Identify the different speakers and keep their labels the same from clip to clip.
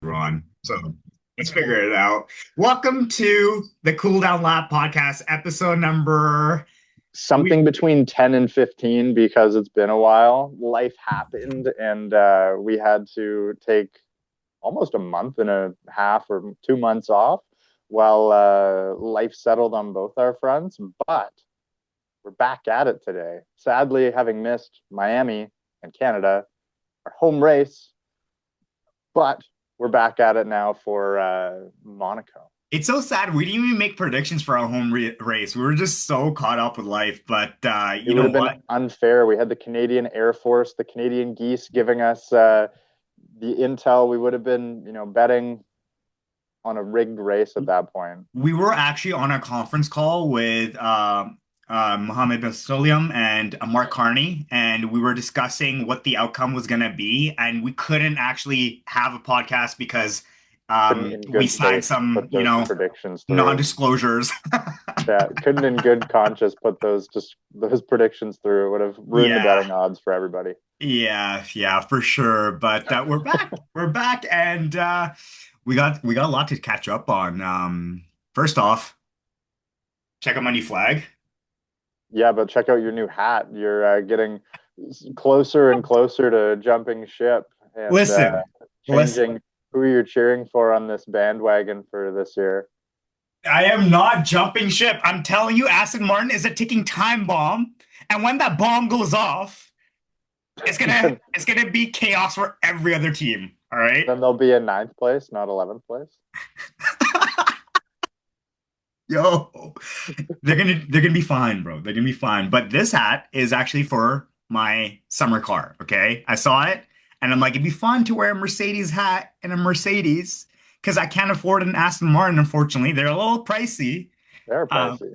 Speaker 1: Ron. So let's figure it out. Welcome to the Cooldown Lab podcast, episode number. We
Speaker 2: Something between 10 and 15 because it's been a while. Life happened, and we had to take almost a month and a half or 2 months off while life settled on both our fronts. But we're back at it today. Sadly, having missed Miami and Canada, our home race, but we're back at it now for Monaco.
Speaker 1: It's so sad. We didn't even make predictions for our home race. We were just so caught up with life. But
Speaker 2: It
Speaker 1: you
Speaker 2: would
Speaker 1: know
Speaker 2: have been
Speaker 1: what?
Speaker 2: unfair. We had the Canadian Air Force, the Canadian geese giving us the intel. We would have been, betting on a rigged race at that point.
Speaker 1: We were actually on a conference call with Mohammed bin Sulayem and Mark Carney, and we were discussing what the outcome was going to be. And we couldn't actually have a podcast because
Speaker 2: Couldn't in
Speaker 1: we
Speaker 2: good
Speaker 1: signed
Speaker 2: faith
Speaker 1: some,
Speaker 2: put those predictions through.
Speaker 1: non-disclosures.
Speaker 2: Yeah, couldn't in good conscience put those predictions through. It would have ruined the
Speaker 1: Yeah,
Speaker 2: betting odds for everybody.
Speaker 1: yeah, for sure. But we're back. We're back, and we got a lot to catch up on. First off, check out my new flag.
Speaker 2: Yeah, but check out your new hat. You're getting closer and closer to jumping ship and
Speaker 1: Listen, listen.
Speaker 2: changing who you're cheering for on this bandwagon for this year.
Speaker 1: I am not jumping ship. I'm telling you, Aston Martin is a ticking time bomb, and when that bomb goes off, it's gonna
Speaker 2: then,
Speaker 1: it's gonna be chaos for every other team. All right.
Speaker 2: then they'll be in ninth place, not 11th place.
Speaker 1: Yo, they're gonna be fine, bro. They're gonna be fine. But this hat is actually for my summer car. Okay, I saw it and I'm like, it'd be fun to wear a Mercedes hat and a Mercedes because I can't afford an Aston Martin. Unfortunately, they're a little pricey.
Speaker 2: They're
Speaker 1: Um,
Speaker 2: pricey.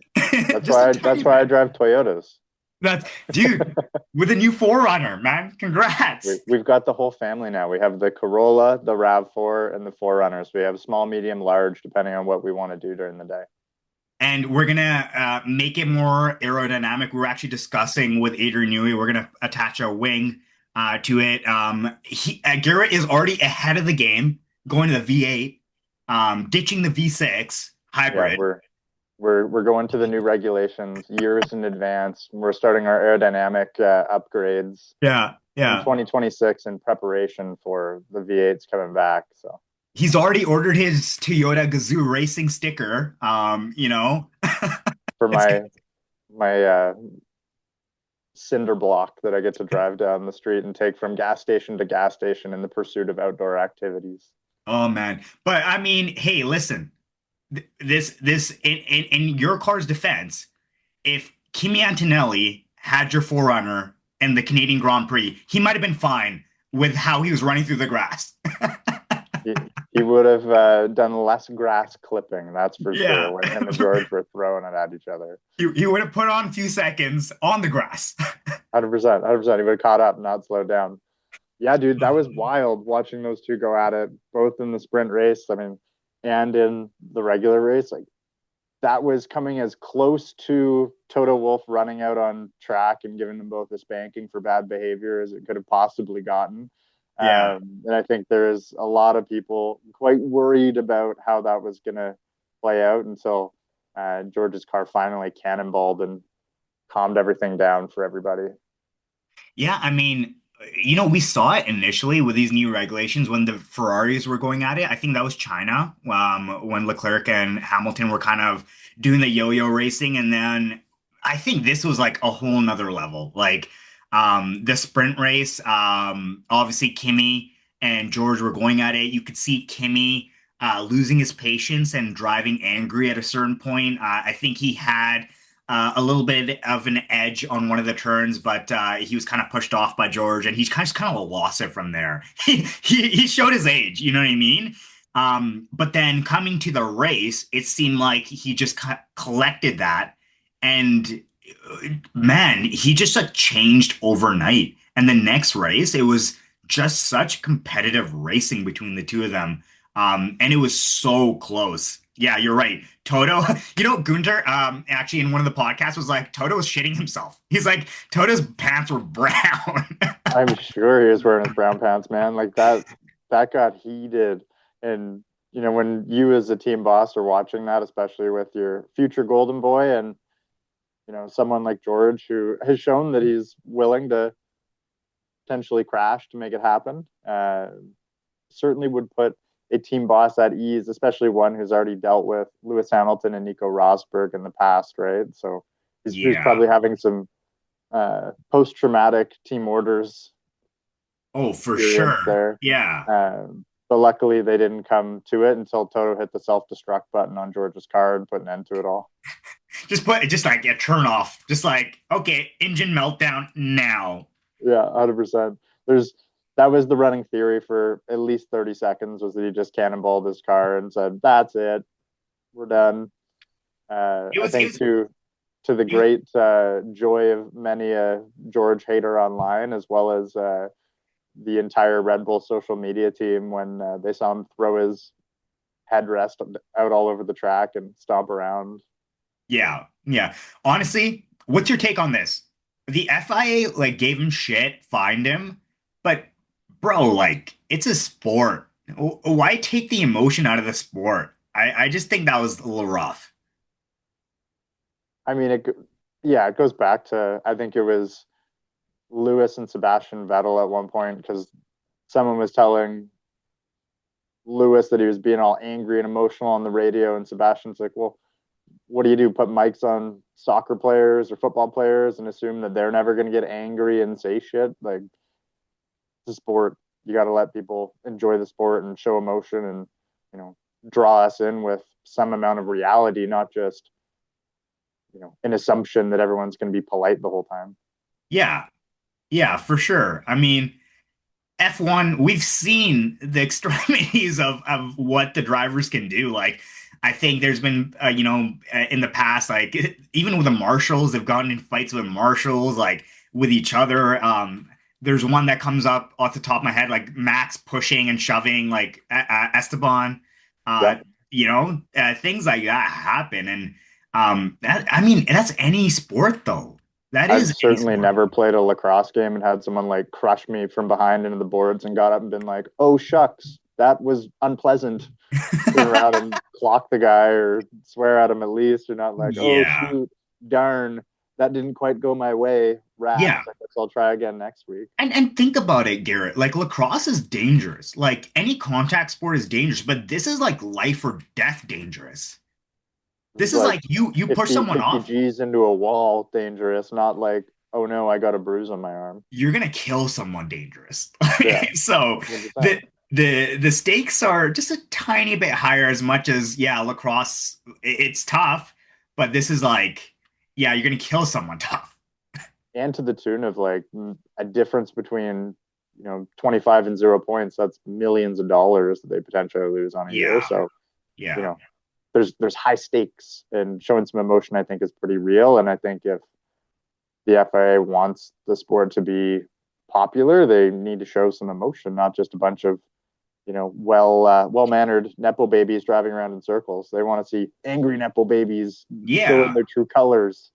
Speaker 2: That's
Speaker 1: just a
Speaker 2: why
Speaker 1: tiny
Speaker 2: that's why I
Speaker 1: bit.
Speaker 2: drive Toyotas.
Speaker 1: That's dude with a new Forerunner, man.
Speaker 2: We,
Speaker 1: Congrats.
Speaker 2: we've got the whole family now. We have the Corolla, the RAV4, and the Forerunners. We have small, medium, large, depending on what we want to do during the day.
Speaker 1: And we're gonna make it more aerodynamic. We were actually discussing with Adrian Newey. We're gonna attach a wing to it. Garrett is already ahead of the game, going to the V8, ditching the V6
Speaker 2: Yeah,
Speaker 1: hybrid.
Speaker 2: we're going to the new regulations years in advance. We're starting our aerodynamic upgrades
Speaker 1: Yeah,
Speaker 2: in
Speaker 1: yeah.
Speaker 2: 2026 in preparation for the V8s coming back. So
Speaker 1: He's already ordered his Toyota Gazoo racing sticker.
Speaker 2: for
Speaker 1: It's
Speaker 2: my cinder block that I get to drive down the street and take from gas station to gas station in the pursuit of outdoor activities.
Speaker 1: oh man. But I mean, hey, listen. This in your car's defense, if Kimi Antonelli had your forerunner in the Canadian Grand Prix, he might have been fine with how he was running through the grass.
Speaker 2: He would have done less grass clipping, that's for
Speaker 1: Yeah.
Speaker 2: sure, when him and George were throwing it at each other.
Speaker 1: He would have put on a few seconds on the grass.
Speaker 2: 100%, 100%. He would have caught up, not slowed down. Yeah, dude, that was wild watching those two go at it, both in the sprint race. I mean, and in the regular race. Like that was coming as close to Toto Wolff running out on track and giving them both a spanking for bad behavior as it could have possibly gotten.
Speaker 1: Yeah.
Speaker 2: And I think there is a lot of people quite worried about how that was going to play out until George's car finally cannonballed and calmed everything down for everybody.
Speaker 1: Yeah, I mean, we saw it initially with these new regulations when the Ferraris were going at it. I think that was China, when Leclerc and Hamilton were kind of doing the yo-yo racing, and then I think this was like a whole nother level. Like the sprint race, obviously Kimi and George were going at it. You could see Kimi losing his patience and driving angry at a certain point. I think he had a little bit of an edge on one of the turns, but he was kind of pushed off by George, and he kind of lost it from there. He showed his age, you know what I mean? But then coming to the race, it seemed like he just collected that, and man, he just like changed overnight. And the next race, it was just such competitive racing between the two of them, and it was so close. Yeah, you're right. Toto, Gunter, actually in one of the podcasts was like, Toto was shitting himself. He's like, Toto's pants were brown.
Speaker 2: I'm sure he was wearing his brown pants, man. Like that got heated. And when you as a team boss are watching that, especially with your future golden boy, and someone like George who has shown that he's willing to potentially crash to make it happen, certainly would put a team boss at ease, especially one who's already dealt with Lewis Hamilton and Nico Rosberg in the past, right? So he's
Speaker 1: Yeah.
Speaker 2: probably having some post-traumatic team orders
Speaker 1: Oh, for
Speaker 2: experience
Speaker 1: sure.
Speaker 2: there.
Speaker 1: Yeah.
Speaker 2: But luckily, they didn't come to it until Toto hit the self-destruct button on George's car and put an end to it all.
Speaker 1: Just like a turn off. Just like, okay, engine meltdown now.
Speaker 2: Yeah, 100%. There's That was the running theory for at least 30 seconds, was that he just cannonballed his car and said, "That's it, we're done."
Speaker 1: It
Speaker 2: I
Speaker 1: was it
Speaker 2: think
Speaker 1: was
Speaker 2: to the
Speaker 1: it,
Speaker 2: great joy of many a George hater online, as well as the entire Red Bull social media team, when they saw him throw his headrest out all over the track and stomp around.
Speaker 1: yeah. Yeah. Honestly, what's your take on this? The FIA like gave him shit, fined him, but bro, like it's a sport. Why take the emotion out of the sport? I just think that was a little rough.
Speaker 2: I mean, yeah, it goes back to, I think it was Lewis and Sebastian Vettel at one point, because someone was telling Lewis that he was being all angry and emotional on the radio, and Sebastian's like, "Well, what do you do? Put mics on soccer players or football players and assume that they're never going to get angry and say shit? Like, it's a sport. You got to let people enjoy the sport and show emotion, and you know draw us in with some amount of reality, not just an assumption that everyone's going to be polite the whole time."
Speaker 1: Yeah. Yeah, for sure. I mean, F1, we've seen the extremities of what the drivers can do. Like, I think there's been, in the past, like even with the marshals, they've gotten in fights with marshals, like with each other. There's one that comes up off the top of my head, like Max pushing and shoving, like Esteban. Uh,
Speaker 2: Yep.
Speaker 1: things like that happen, and I mean, that's any sport, though. That
Speaker 2: I've
Speaker 1: is any
Speaker 2: certainly
Speaker 1: sport.
Speaker 2: never played a lacrosse game and had someone like crush me from behind into the boards and got up and been like, "Oh shucks, that was unpleasant." Turn around and clock the guy or swear at him at least. You're not like, "Oh
Speaker 1: Yeah.
Speaker 2: shoot, darn, that didn't quite go my way.
Speaker 1: Yeah.
Speaker 2: Rats. I guess I'll try again next week."
Speaker 1: And think about it, Garrett. Like lacrosse is dangerous. Like any contact sport is dangerous, but this is like life or death dangerous.
Speaker 2: This
Speaker 1: This
Speaker 2: is
Speaker 1: is
Speaker 2: like
Speaker 1: like you push someone
Speaker 2: 50
Speaker 1: off,
Speaker 2: G's into a wall dangerous, not like, "Oh no, I got a bruise on my arm."
Speaker 1: you're gonna kill someone dangerous.
Speaker 2: Yeah,
Speaker 1: So
Speaker 2: 100%.
Speaker 1: the stakes are just a tiny bit higher as much as yeah, lacrosse it's tough, but this is like yeah, you're gonna kill someone tough.
Speaker 2: And to the tune of like a difference between 25 and 0 points, that's millions of dollars that they potentially lose on a year.
Speaker 1: Yeah,
Speaker 2: So you
Speaker 1: yeah.
Speaker 2: know there's high stakes, and showing some emotion I think is pretty real. And I think if the FIA wants the sport to be popular, they need to show some emotion, not just a bunch of well mannered nepo babies driving around in circles. They want to see angry nepo babies showing
Speaker 1: Yeah.
Speaker 2: their true colors.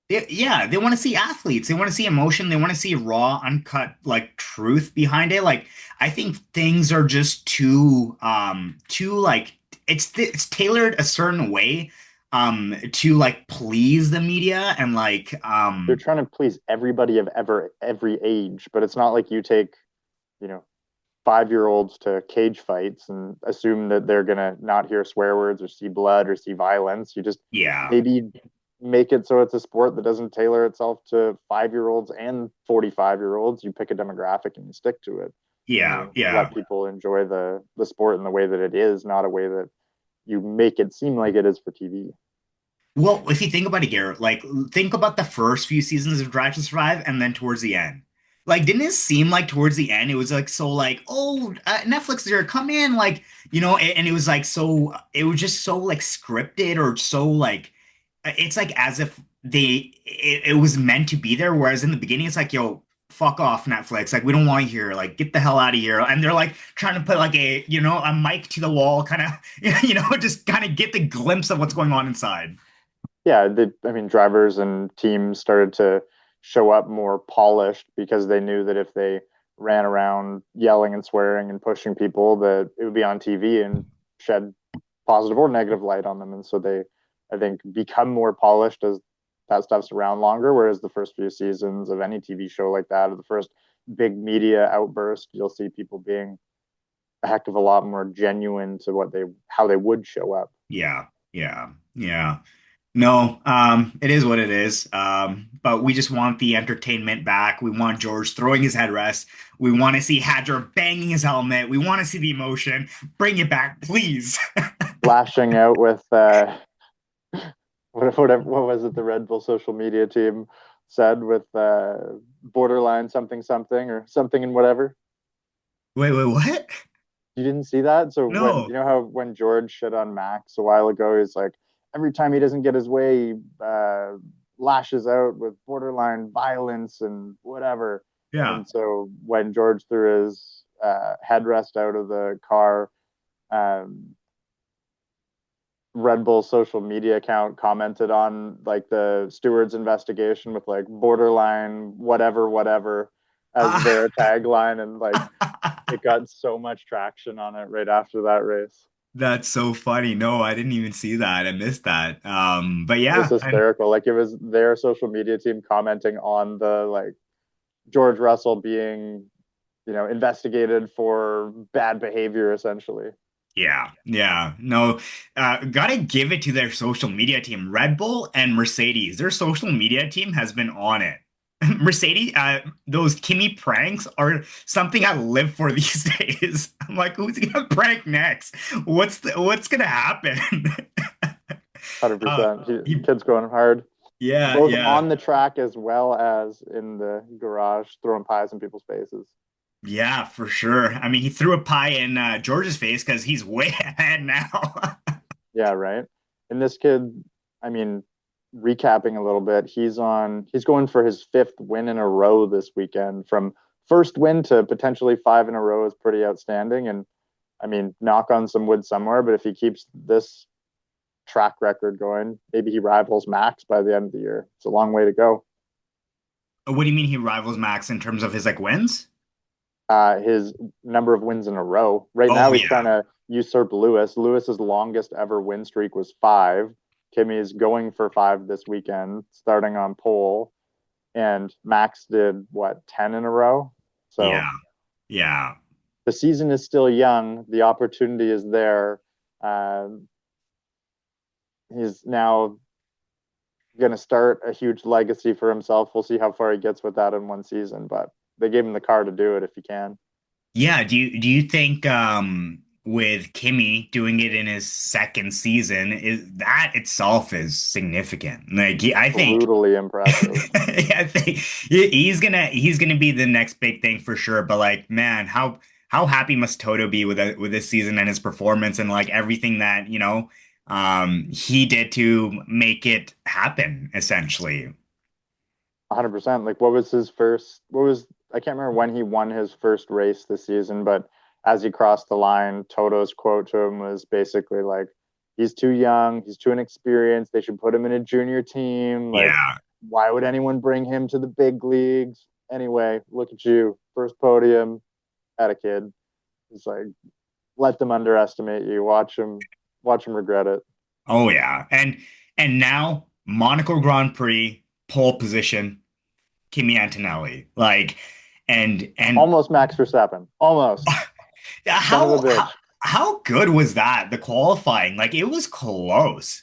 Speaker 1: Yeah, they want to see athletes. They want to see emotion. They want to see raw, uncut, like truth behind it. Like I think things are just too like it's tailored a certain way, to like please the media and like,
Speaker 2: They're trying to please everybody of every age, but it's not like you take you know 5-year-olds to cage fights and assume that they're gonna not hear swear words or see blood or see violence. You just
Speaker 1: yeah,
Speaker 2: maybe make it so it's a sport that doesn't tailor itself to 5-year-olds and 45-year-olds. You pick a demographic and you stick to it, and
Speaker 1: yeah,
Speaker 2: you
Speaker 1: yeah.
Speaker 2: let people enjoy the sport in the way that it is, not a way that you make it seem like it is for TV.
Speaker 1: Well, if you think about it, Garrett, like think about the first few seasons of Drive to Survive and then towards the end. Like, didn't it seem like towards the end it was like so like, oh, Netflix there, come in, like, and it was like so it was just so like scripted or so like it's like as if it was meant to be there. Whereas in the beginning, it's like, yo, fuck off, Netflix. Like, we don't want you here. Like, get the hell out of here. And they're like trying to put like a mic to the wall, kind of, just kind of get the glimpse of what's going on inside.
Speaker 2: Yeah, I mean, drivers and teams started to show up more polished because they knew that if they ran around yelling and swearing and pushing people, that it would be on TV and shed positive or negative light on them. And so they, I think, become more polished as that stuff's around longer. Whereas the first few seasons of any TV show like that, or the first big media outburst, you'll see people being a heck of a lot more genuine to what they how they would show up.
Speaker 1: Yeah, yeah, yeah. No, it is what it is. But we just want the entertainment back. We want George throwing his headrest. We want to see Hadjar banging his helmet. We want to see the emotion. Bring it back, please.
Speaker 2: Lashing out with whatever, what was it the Red Bull social media team said, with borderline something something or something and whatever.
Speaker 1: Wait, what?
Speaker 2: You didn't see that? So when, you
Speaker 1: No.
Speaker 2: know how when George shit on Max a while ago, he's like, every time he doesn't get his way, he lashes out with borderline violence and whatever.
Speaker 1: Yeah.
Speaker 2: And so when George threw his headrest out of the car, um, Red Bull social media account commented on like the steward's investigation with like borderline whatever whatever as their tagline, and like it got so much traction on it right after that race.
Speaker 1: That's so funny. No, I didn't even see that. I missed that. But
Speaker 2: It was
Speaker 1: yeah, and
Speaker 2: hysterical. Like it was their social media team commenting on the like George Russell being, investigated for bad behavior essentially.
Speaker 1: yeah, yeah. No, gotta give it to their social media team, Red Bull and Mercedes. Their social media team has been on it. Mercedes, those Kimi pranks are something I live for these days. I'm like, who's gonna prank next? What's gonna happen? uh,
Speaker 2: 100%.
Speaker 1: he,
Speaker 2: Kid's going hard,
Speaker 1: yeah,
Speaker 2: both
Speaker 1: yeah.
Speaker 2: on the track as well as in the garage, throwing pies in people's faces.
Speaker 1: Yeah, for sure. I mean, he threw a pie in George's face because he's way ahead now.
Speaker 2: Yeah, right. And this kid, I mean, recapping a little bit, he's going for his fifth win in a row this weekend. From first win to potentially five in a row is pretty outstanding. And I mean, knock on some wood somewhere, but if he keeps this track record going, maybe he rivals Max by the end of the year. It's a long way to go.
Speaker 1: What do you mean he rivals Max in terms of his like wins?
Speaker 2: His number of wins in a row. Right now,
Speaker 1: Oh
Speaker 2: he's trying
Speaker 1: yeah.
Speaker 2: to usurp Lewis. Lewis's longest ever win streak was five. Kimi is going for five this weekend, starting on pole. And Max did what, 10 in a row? So
Speaker 1: Yeah. Yeah.
Speaker 2: the season is still young. The opportunity is there. Um, he's now going to start a huge legacy for himself. We'll see how far he gets with that in one season, but they gave him the car to do it if he can.
Speaker 1: Yeah, do you think with Kimmy doing it in his second season, is that itself is significant? Like I think
Speaker 2: Brutally impressive.
Speaker 1: yeah, I think he's gonna be the next big thing for sure. But like, man, how happy must Toto be with this season and his performance and like everything that, he did to make it happen, essentially.
Speaker 2: 100%. Like, what was his first? What was I can't remember when he won his first race this season, but as he crossed the line, Toto's quote to him was basically like, "He's too young. He's too inexperienced. They should put him in a junior team. Like,
Speaker 1: Yeah.
Speaker 2: why would anyone bring him to the big leagues? Anyway, look at you, first podium at a kid. It's like, let them underestimate you. Watch him regret it.
Speaker 1: Oh yeah. And now Monaco Grand Prix pole position, Kimi Antonelli. Like and
Speaker 2: Almost Max Verstappen. Almost. Son of a
Speaker 1: how how
Speaker 2: bitch.
Speaker 1: how good was that? The qualifying, like it was close.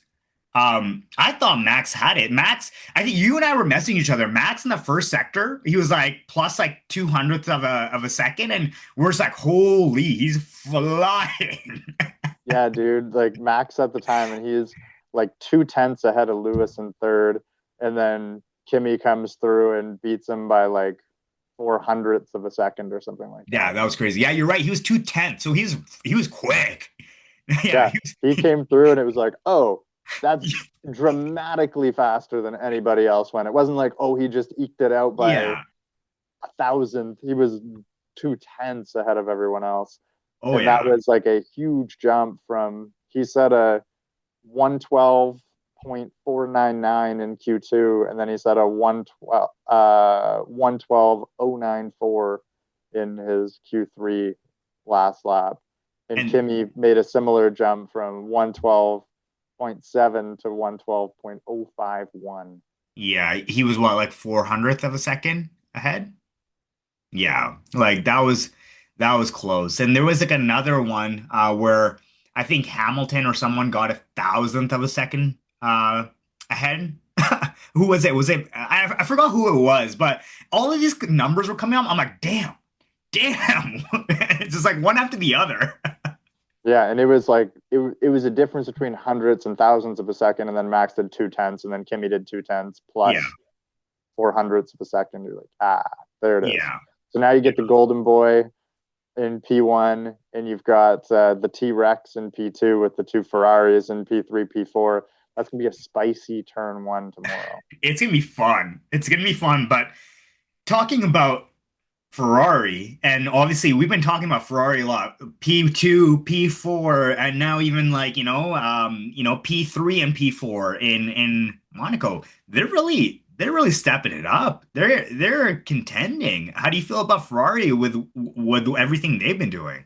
Speaker 1: I thought Max had it. Max, I think you and I were messaging each other. Max in the first sector, he was like plus like 200th of a second, and we're just like, holy, he's flying.
Speaker 2: Yeah, dude. Like Max at the time, and he's like 2/10 ahead of Lewis in third, and then Kimi comes through and beats him by like 400ths of a second or something like
Speaker 1: Yeah,
Speaker 2: that.
Speaker 1: that was crazy. Yeah, you're right. He was 210, so he was quick. Yeah,
Speaker 2: Yeah, he came through, and it was like, oh, that's dramatically faster than anybody else went. It wasn't like, oh, he just eked it out by
Speaker 1: yeah.
Speaker 2: a thousandth. He was 2/10 ahead of everyone else.
Speaker 1: Oh
Speaker 2: And that
Speaker 1: yeah.
Speaker 2: was like a huge jump from, he set a 112.499 in Q2, and then he set a 112.094 in his Q3 last lap. And
Speaker 1: And
Speaker 2: Kimi made a similar jump from 112.7 to 112.051.
Speaker 1: yeah, he was what, like 400th of a second ahead? Yeah, like that was close. And there was like another one where I think Hamilton or someone got a thousandth of a second ahead. Who was it? Was it I forgot who it was, but all of these numbers were coming up. I'm like, damn, damn. It's just like one after the other.
Speaker 2: Yeah, and it was like it was a difference between hundreds and thousands of a second, and then Max did 2/10, and then Kimi did 2/10
Speaker 1: Yeah,
Speaker 2: plus 400ths of a second. You're like, there it is.
Speaker 1: yeah.
Speaker 2: So now you get the Golden Boy in P1, and you've got the T Rex in P2 with the two Ferraris in P3, P4. That's gonna be a spicy turn one tomorrow.
Speaker 1: It's gonna be fun. It's gonna be fun, but talking about Ferrari, and obviously we've been talking about Ferrari a lot. P2, P4, and now even like, P3 and P4 in Monaco. They're really stepping it up. They're contending. How do you feel about Ferrari with everything they've been doing?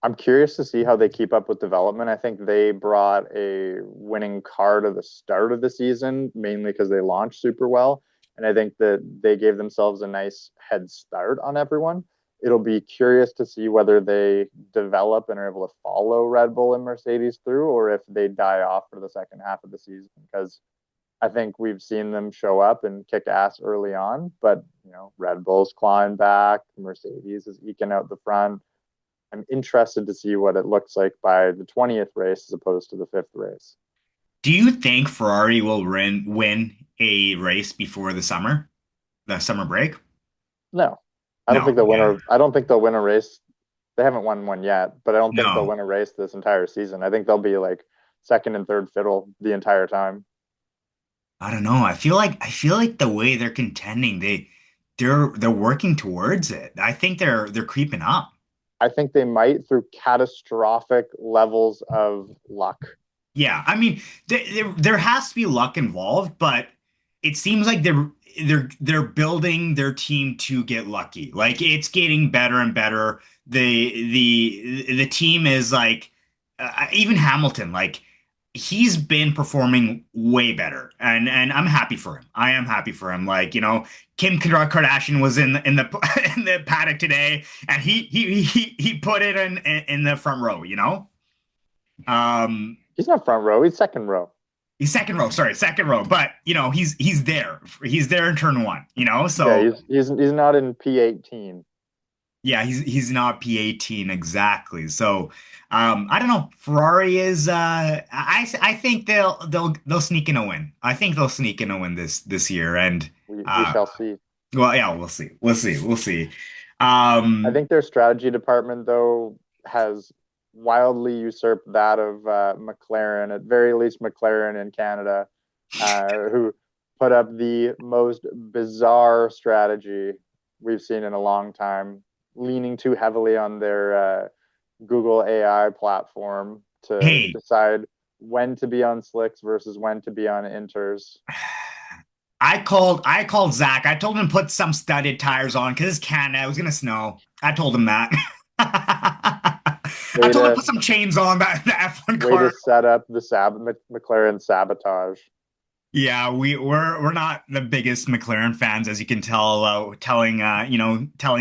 Speaker 2: I'm curious to see how they keep up with development. I think they brought a winning car to the start of the season, mainly because they launched super well. And I think that they gave themselves a nice head start on everyone. It'll be curious to see whether they develop and are able to follow Red Bull and Mercedes through, or if they die off for the second half of the season. Because I think we've seen them show up and kick ass early on, but Red Bull's clawing back, Mercedes is eking out the front. I'm interested to see what it looks like by the 20th race as opposed to the fifth race.
Speaker 1: Do you think Ferrari will win a race before the summer break?
Speaker 2: No, I don't
Speaker 1: No.
Speaker 2: think they'll win
Speaker 1: Yeah.
Speaker 2: a. I don't think they'll win a race. They haven't won one yet, but I don't think they'll
Speaker 1: No.
Speaker 2: win a race this entire season. I think they'll be like second and third fiddle the entire time.
Speaker 1: I don't know. I feel like the way they're contending, they're working towards it. I think they're creeping up.
Speaker 2: I think they might through catastrophic levels of luck.
Speaker 1: Yeah, I mean, there has to be luck involved, but it seems like they're building their team to get lucky. Like it's getting better and better. The team is like even Hamilton, like he's been performing way better, and I'm happy for him. I am happy for him. Like Kim Kardashian was in the in the paddock today, and he put it in the front row. Um.
Speaker 2: He's not front row. He's second row.
Speaker 1: He's second row, sorry, second row. But he's there. He's there in turn one,
Speaker 2: Yeah,
Speaker 1: So
Speaker 2: he's not in P18.
Speaker 1: yeah, he's not P18 exactly. So I don't know. Ferrari is I think they'll sneak in a win. I think they'll sneak in a win this year. And
Speaker 2: We shall see.
Speaker 1: well, yeah, we'll see. We'll see. We'll see.
Speaker 2: I think their strategy department, though, has wildly usurped that of McLaren, at very least McLaren in Canada, who put up the most bizarre strategy we've seen in a long time, leaning too heavily on their Google AI platform to
Speaker 1: Hey,
Speaker 2: decide when to be on slicks versus when to be on inters.
Speaker 1: I called Zach. I told him to put some studded tires on because it's Canada. It was gonna snow. I told him that. I
Speaker 2: Way
Speaker 1: told him to
Speaker 2: to
Speaker 1: put some chains on the F1
Speaker 2: way to
Speaker 1: car.
Speaker 2: set up the McLaren sabotage.
Speaker 1: Yeah, we're not the biggest McLaren fans, as you can tell. Telling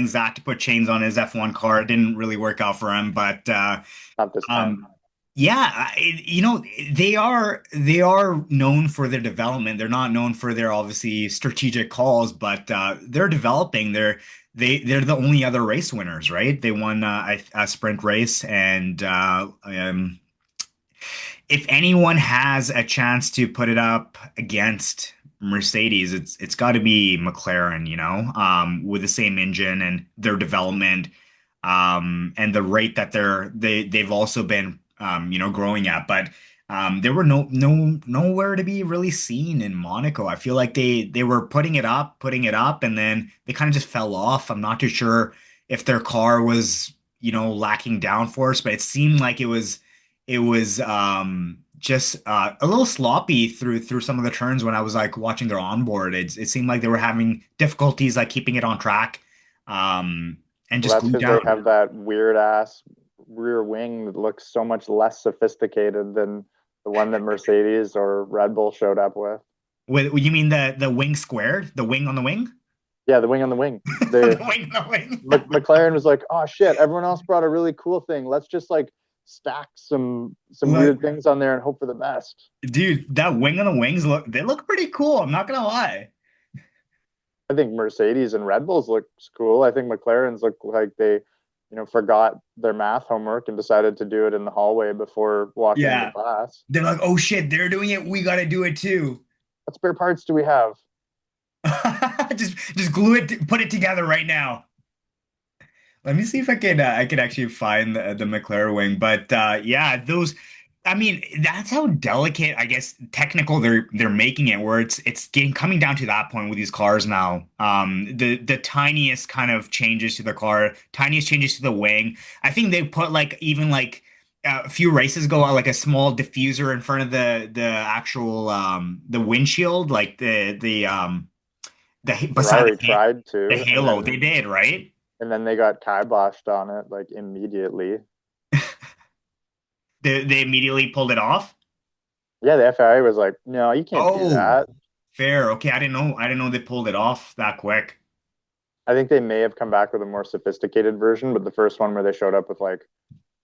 Speaker 1: Zach to put chains on his F1 car, it didn't really work out for him. But
Speaker 2: Not this time.
Speaker 1: um, yeah, they are known for their development. They're not known for their obviously strategic calls, but they're developing. They're the only other race winners, right? They won a sprint race, and if anyone has a chance to put it up against Mercedes, it's got to be McLaren, with the same engine and their development, and the rate that they've also been, growing at. But they were nowhere to be really seen in Monaco. I feel like they were putting it up, and then they kind of just fell off. I'm not too sure if their car was, lacking downforce, but it seemed like it was just a little sloppy through some of the turns when I was like watching their onboard. It seemed like they were having difficulties like keeping it on track. Um, and
Speaker 2: Well,
Speaker 1: just
Speaker 2: that's
Speaker 1: glue
Speaker 2: because they
Speaker 1: down.
Speaker 2: have that weird ass rear wing that looks so much less sophisticated than the one that Mercedes or Red Bull showed up with.
Speaker 1: With you mean the wing squared, the wing on the wing,
Speaker 2: Yeah, the wing on the wing.
Speaker 1: the
Speaker 2: The
Speaker 1: wing on the wing.
Speaker 2: McLaren was like, "Oh shit, everyone else brought a really cool thing. Let's just like stack some
Speaker 1: Look,
Speaker 2: weird things on there and hope for the best."
Speaker 1: dude, that wing on the wings look pretty cool. I'm not gonna lie.
Speaker 2: I think Mercedes and Red Bulls looks cool. I think McLaren's look like they, forgot their math homework and decided to do it in the hallway before walking into
Speaker 1: Yeah,
Speaker 2: class.
Speaker 1: they're like, oh shit, they're doing it. We gotta do it too.
Speaker 2: What spare parts do we have?
Speaker 1: Just glue it, put it together right now. Let me see if I can actually find the McLaren wing. But yeah, those. I mean, that's how delicate, I guess, technical they're making it, where it's getting coming down to that point with these cars now. The tiniest kind of changes to the car, tiniest changes to the wing. I think they put like even like a few races ago, like a small diffuser in front of the actual the windshield, like the beside
Speaker 2: Ferrari tried
Speaker 1: the
Speaker 2: to,
Speaker 1: halo. They did, right?
Speaker 2: and then they got kiboshed on it like immediately.
Speaker 1: They immediately pulled it off.
Speaker 2: Yeah, the FIA was like, "No, you can't do
Speaker 1: Oh,
Speaker 2: that."
Speaker 1: fair. Okay, I didn't know. I didn't know they pulled it off that quick.
Speaker 2: I think they may have come back with a more sophisticated version, but the first one where they showed up with like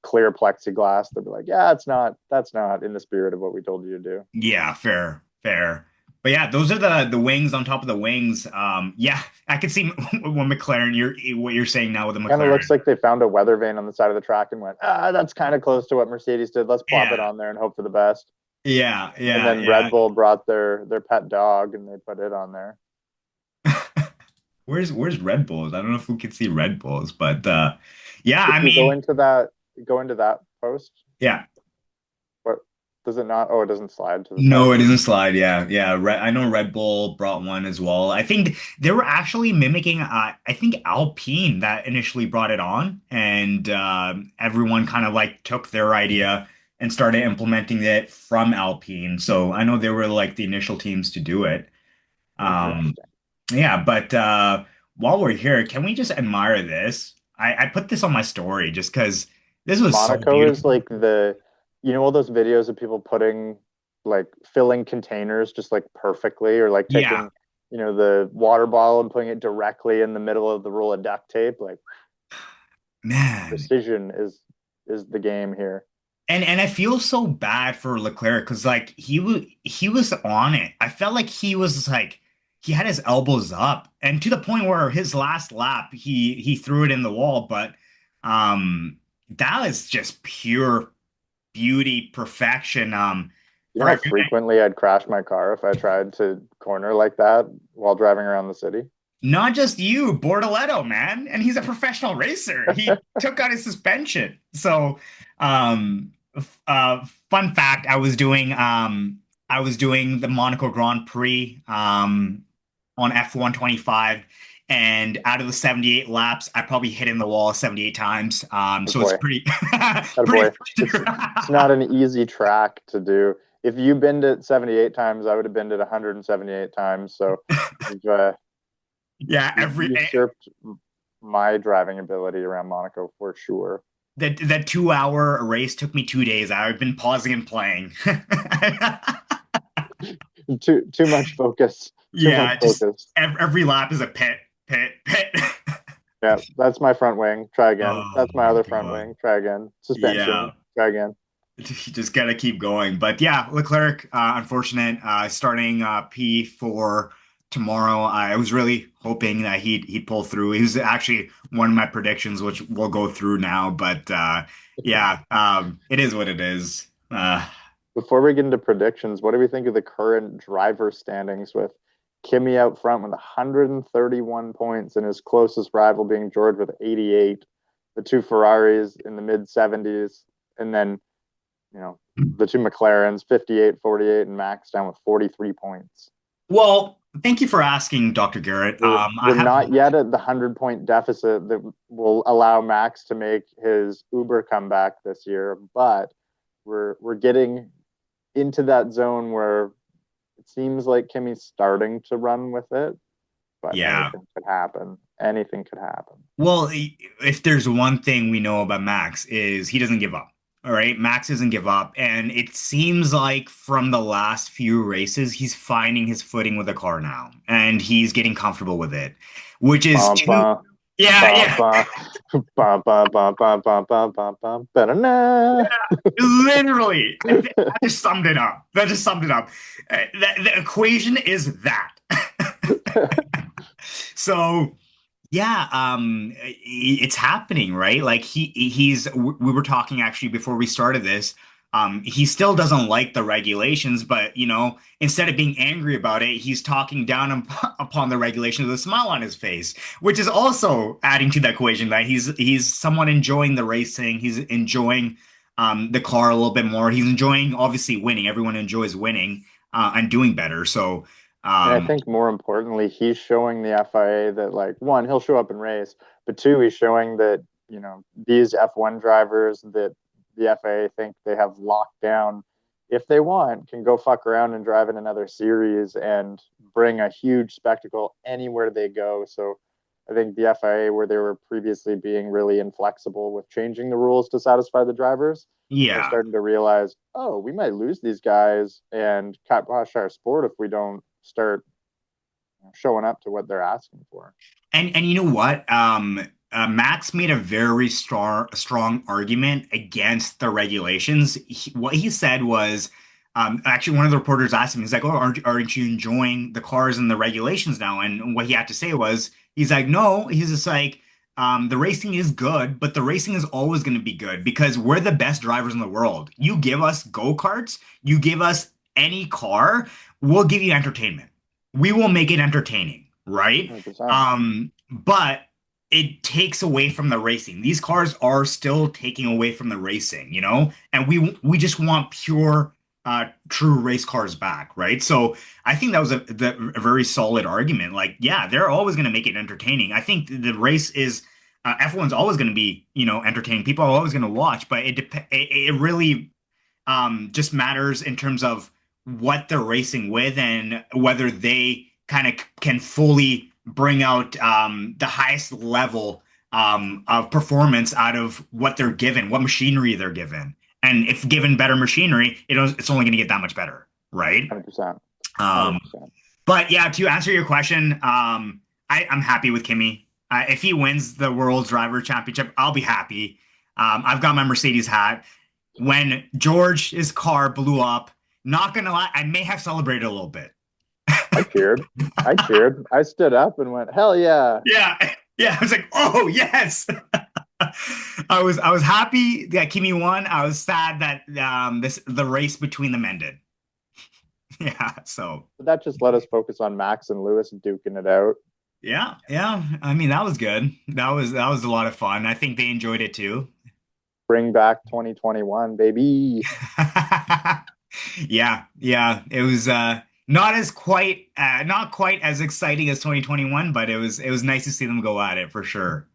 Speaker 2: clear plexiglass, they'd be like, "Yeah, that's not in the spirit of what we told you to do."
Speaker 1: Yeah, fair, fair. But yeah, those are the wings on top of the wings. Yeah, I could see what McLaren. What you're saying now with the
Speaker 2: Kind of
Speaker 1: McLaren.
Speaker 2: looks like they found a weather vane on the side of the track and went, that's kind of close to what Mercedes did. Let's plop it
Speaker 1: Yeah,
Speaker 2: on there and hope for the best.
Speaker 1: yeah,
Speaker 2: And
Speaker 1: yeah,
Speaker 2: then Red
Speaker 1: yeah.
Speaker 2: Bull brought their pet dog and they put it on there.
Speaker 1: Where's Red Bulls? I don't know if we could see Red Bulls, but yeah,
Speaker 2: If
Speaker 1: I
Speaker 2: you
Speaker 1: mean,
Speaker 2: go into that post,
Speaker 1: yeah.
Speaker 2: what does it not? Oh, it doesn't slide to the
Speaker 1: No,
Speaker 2: side.
Speaker 1: it doesn't slide. Yeah, yeah. I know Red Bull brought one as well. I think they were actually mimicking. I think Alpine that initially brought it on, and everyone kind of like took their idea and started implementing it from Alpine. So I know they were like the initial teams to do it. Um,
Speaker 2: Interesting.
Speaker 1: yeah, but while we're here, can we just admire this? I put this on my story just because this was so
Speaker 2: Monaco is
Speaker 1: beautiful.
Speaker 2: like all those videos of people putting like filling containers just like perfectly or like
Speaker 1: Yeah,
Speaker 2: taking, the water bottle and putting it directly in the middle of the roll of duct tape. Like
Speaker 1: man.
Speaker 2: precision is the game here.
Speaker 1: And I feel so bad for Leclerc because like he was on it. I felt like he was like he had his elbows up and to the point where his last lap he threw it in the wall. But that was just pure beauty, perfection.
Speaker 2: You know
Speaker 1: For
Speaker 2: how frequently I'd crash my car if I tried to corner like that while driving around the city?
Speaker 1: not just you, Bortoleto, man, and he's a professional racer. He took out his suspension. So, fun fact, I was doing the Monaco Grand Prix on F125, and out of the 78 laps, I probably hit in the wall 78 times.
Speaker 2: Oh
Speaker 1: So it's
Speaker 2: boy.
Speaker 1: pretty
Speaker 2: Oh
Speaker 1: pretty
Speaker 2: boy. It's not an easy track to do. If you binned it 78 times, I would have binned it 178 times. So you've
Speaker 1: yeah,
Speaker 2: you've usurped my driving ability around Monaco for sure.
Speaker 1: that 2 hour race took me 2 days. I've been pausing and playing.
Speaker 2: Too much focus. Too much
Speaker 1: Yeah, just
Speaker 2: focus.
Speaker 1: every lap is a pit, pit, pit.
Speaker 2: Yeah, that's my front wing. Try again.
Speaker 1: Oh
Speaker 2: That's my
Speaker 1: my
Speaker 2: other front
Speaker 1: God.
Speaker 2: wing. Try again.
Speaker 1: Yeah.
Speaker 2: Suspension. Try again.
Speaker 1: You just gotta keep going. But yeah, Leclerc, unfortunate, starting P for tomorrow. I was really hoping that he'd pull through. He was actually one of my predictions, which we'll go through now. But yeah, it is what it is.
Speaker 2: Before we get into predictions, what do we think of the current driver standings with Kimi out front with 131 points and his closest rival being George with 88, the two Ferraris in the mid 70s, and then, the two McLarens 58, 48, and Max down with 43 points.
Speaker 1: Well, thank you for asking, Dr. Garrett. I
Speaker 2: We're
Speaker 1: have
Speaker 2: not yet at the 100-point deficit that will allow Max to make his Uber comeback this year, but we're getting into that zone where it seems like Kimmy's starting to run with it. but
Speaker 1: Yeah.
Speaker 2: anything could happen. Anything could happen.
Speaker 1: Well, if there's one thing we know about Max is he doesn't give up. All right, Max doesn't give up, and it seems like from the last few races, he's finding his footing with the car now, and he's getting comfortable with it, which is
Speaker 2: Bum,
Speaker 1: too.
Speaker 2: bum,
Speaker 1: Yeah,
Speaker 2: bum,
Speaker 1: yeah.
Speaker 2: bum, bum, bum, bum, bum, bum, bum, bum, bum, ba-da-na.
Speaker 1: Literally, that just summed it up. That just summed it up. The equation is that. So, yeah, it's happening, right? Like we were talking actually before we started this. He still doesn't like the regulations, but instead of being angry about it, he's talking down upon the regulations with a smile on his face, which is also adding to the equation that he's somewhat enjoying the racing. He's enjoying the car a little bit more. He's enjoying obviously winning. Everyone enjoys winning and doing better. So,
Speaker 2: And I
Speaker 1: um,
Speaker 2: think more importantly, he's showing the FIA that, like, one, he'll show up and race, but two, he's showing that, these F1 drivers that the FIA think they have locked down, if they want, can go fuck around and drive in another series and bring a huge spectacle anywhere they go. So I think the FIA, where they were previously being really inflexible with changing the rules to satisfy the drivers, they're
Speaker 1: yeah.
Speaker 2: starting to realize, oh, we might lose these guys and kibosh our sport if we don't start showing up to what they're asking for.
Speaker 1: And you know what? Max made a very strong argument against the regulations. What he said was, actually, one of the reporters asked him, he's like, "Oh, aren't you enjoying the cars and the regulations now?" And what he had to say was, he's like, "No." He's just like, "The racing is good, but the racing is always going to be good because we're the best drivers in the world. You give us go-karts, you give us any car, we'll give you entertainment. We will make it entertaining." Right?
Speaker 2: 100%.
Speaker 1: But it takes away from the racing. These cars are still taking away from the racing, and we just want pure, true race cars back, right? So I think that was a very solid argument. Like, yeah, they're always going to make it entertaining. I think the race is F1's always going to be, entertaining. People are always going to watch, but it really just matters in terms of what they're racing with and whether they kind of can fully bring out the highest level of performance out of what they're given, what machinery they're given. And if given better machinery, it's only going to get that much better, right?
Speaker 2: 100%.
Speaker 1: Um,
Speaker 2: 100%.
Speaker 1: but yeah, to answer your question, I'm happy with Kimi. If he wins the World Driver Championship, I'll be happy. I've got my Mercedes hat. When George's car blew up, not gonna lie, I may have celebrated a little bit.
Speaker 2: I cheered. I cheered. I stood up and went, hell yeah.
Speaker 1: Yeah, yeah. I was like, oh yes. I was happy that Kimi won. I was sad that the race between the men did. Yeah. So
Speaker 2: But that just let us focus on Max and Lewis duking it out.
Speaker 1: yeah, yeah. I mean, that was good. That was a lot of fun. I think they enjoyed it too.
Speaker 2: Bring back 2021, baby.
Speaker 1: Yeah, yeah. It was not quite as exciting as 2021, but it was nice to see them go at it for sure.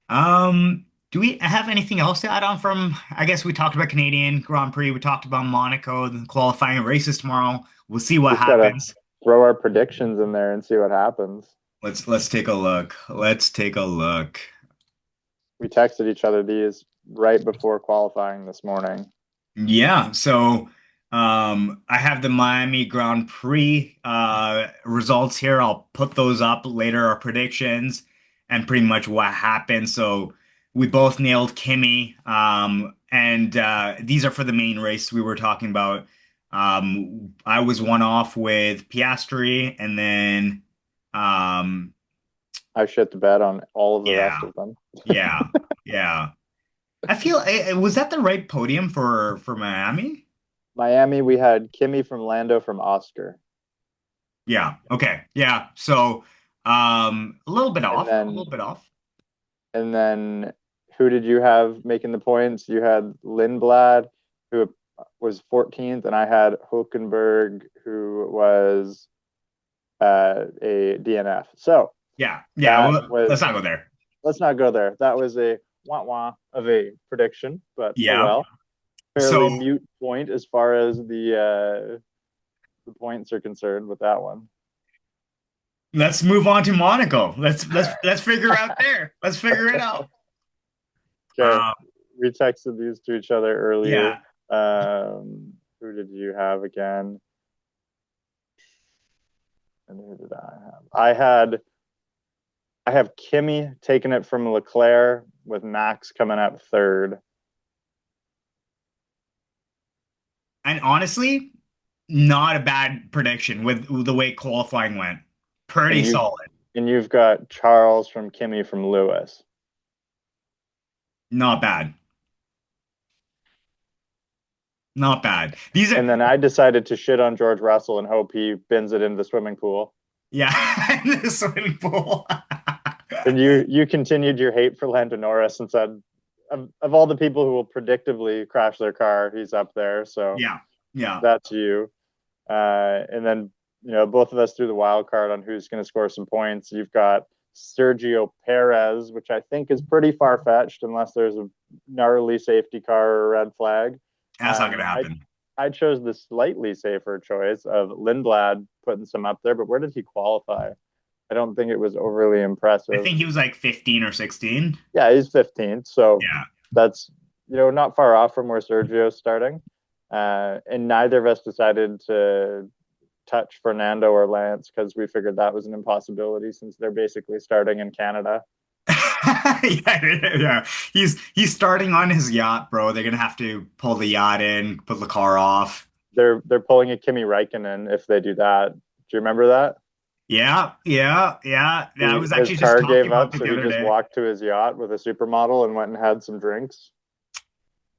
Speaker 1: Do we have anything else to add on from, I guess we talked about Canadian Grand Prix, we talked about Monaco, the qualifying races tomorrow. We'll see what
Speaker 2: Just got to
Speaker 1: happens.
Speaker 2: throw our predictions in there and see what happens.
Speaker 1: Let's take a look. Let's take a look.
Speaker 2: We texted each other these right before qualifying this morning.
Speaker 1: Yeah, so I have the Miami Grand Prix results here. I'll put those up later, our predictions and pretty much what happened. So we both nailed Kimi. And these are for the main race we were talking about. I was one off with Piastri, and then um
Speaker 2: I shit the bed on all of the
Speaker 1: yeah,
Speaker 2: rest of them.
Speaker 1: yeah, yeah. I feel was that the right podium for Miami?
Speaker 2: Miami, we had Kimi from Lando from Oscar.
Speaker 1: Yeah. Okay. Yeah. So, a little bit
Speaker 2: And
Speaker 1: off, a little
Speaker 2: then
Speaker 1: bit off.
Speaker 2: and then who did you have making the points? You had Lindblad, who was 14th, and I had Hulkenberg, who was a DNF. So
Speaker 1: Yeah. Yeah.
Speaker 2: that
Speaker 1: Well, let's
Speaker 2: was,
Speaker 1: not go there.
Speaker 2: let's not go there. That was a wah wah of a prediction, but oh
Speaker 1: Yeah.
Speaker 2: well. Fairly
Speaker 1: So,
Speaker 2: mute point as far as the points are concerned with that one.
Speaker 1: let's move on to Monaco. Let's figure out there. Let's figure it out.
Speaker 2: Okay,
Speaker 1: Um,
Speaker 2: we texted these to each other earlier.
Speaker 1: yeah.
Speaker 2: Who did you have again? And who did I have? I have Kimi taking it from Leclerc with Max coming up third.
Speaker 1: And honestly, not a bad prediction with the way qualifying went. Pretty
Speaker 2: And you
Speaker 1: solid.
Speaker 2: and you've got Charles from Kimi from Lewis.
Speaker 1: Not bad. Not bad. These are
Speaker 2: And then I decided to shit on George Russell and hope he bins it in the swimming pool.
Speaker 1: yeah, the swimming pool.
Speaker 2: And you continued your hate for Lando Norris and said, of all the people who will predictably crash their car, he's up there. So
Speaker 1: Yeah. Yeah.
Speaker 2: that's you. And then both of us threw the wild card on who's going to score some points. You've got Sergio Perez, which I think is pretty far fetched unless there's a gnarly safety car or a red flag.
Speaker 1: That's not gonna
Speaker 2: I
Speaker 1: happen.
Speaker 2: I chose the slightly safer choice of Lindblad putting some up there, but where did he qualify? I don't think it was overly
Speaker 1: I
Speaker 2: impressive.
Speaker 1: think he was like 15 or 16.
Speaker 2: Yeah, he's 15th, so
Speaker 1: Yeah.
Speaker 2: that's not far off from where Sergio's starting. And neither of us decided to touch Fernando or Lance because we figured that was an impossibility since they're basically starting in Canada.
Speaker 1: Yeah. He's starting on his yacht, bro. They're gonna have to pull the yacht in, put the car off.
Speaker 2: They're pulling a Kimi Räikkönen if they do that. Do you remember that?
Speaker 1: Yeah, yeah, yeah. I was
Speaker 2: His
Speaker 1: actually just
Speaker 2: car
Speaker 1: talking
Speaker 2: gave
Speaker 1: about
Speaker 2: up,
Speaker 1: it
Speaker 2: so
Speaker 1: the
Speaker 2: he
Speaker 1: other
Speaker 2: just
Speaker 1: day.
Speaker 2: walked to his yacht with a supermodel and went and had some drinks.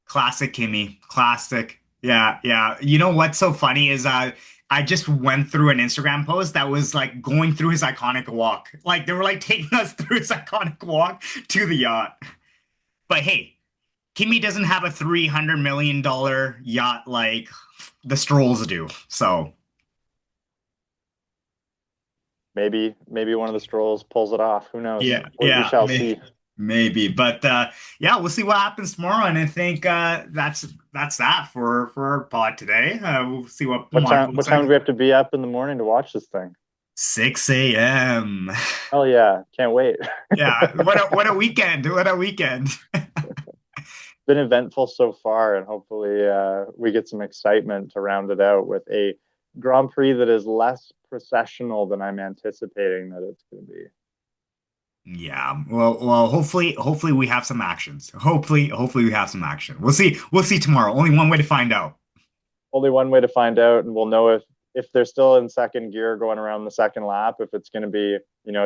Speaker 1: Classic Kimi. Classic. Yeah, yeah. You know what's so funny is I just went through an Instagram post that was like going through his iconic walk. Like they were like taking us through his iconic walk to the yacht. But hey, Kimi doesn't have a $300 million yacht like the Strolls do. So
Speaker 2: Maybe one of the strolls pulls it off. Who knows?
Speaker 1: yeah,
Speaker 2: We
Speaker 1: yeah,
Speaker 2: shall see.
Speaker 1: maybe. But yeah, we'll see what happens tomorrow. And I think that's that for our pod today. We'll see what
Speaker 2: What
Speaker 1: Monaco
Speaker 2: time? What
Speaker 1: looks
Speaker 2: time
Speaker 1: like.
Speaker 2: do we have to be up in the morning to watch this thing?
Speaker 1: 6 a.m.
Speaker 2: Hell yeah! Can't wait.
Speaker 1: Yeah, what a weekend. What a weekend.
Speaker 2: Been eventful so far, and hopefully we get some excitement to round it out with a Grand Prix that is less processional than I'm anticipating that it's going to be.
Speaker 1: Yeah. Well, hopefully we have some actions. Hopefully we have some action. We'll see. We'll see tomorrow. Only one way to find out.
Speaker 2: Only one way to find out, and we'll know if they're still in second gear going around the second lap, if it's going to be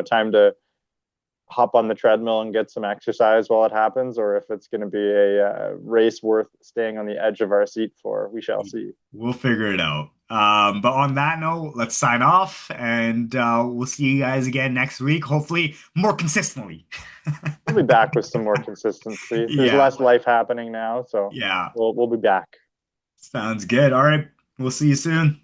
Speaker 2: time to hop on the treadmill and get some exercise while it happens, or if it's going to be a race worth staying on the edge of our seat for. We shall see.
Speaker 1: We'll figure it out. But on that note, let's sign off and we'll see you guys again next week, hopefully more consistently.
Speaker 2: We'll be back with some more consistency. There's
Speaker 1: Yeah.
Speaker 2: less life happening now, so
Speaker 1: Yeah.
Speaker 2: we'll be back.
Speaker 1: Sounds good. All right. We'll see you soon.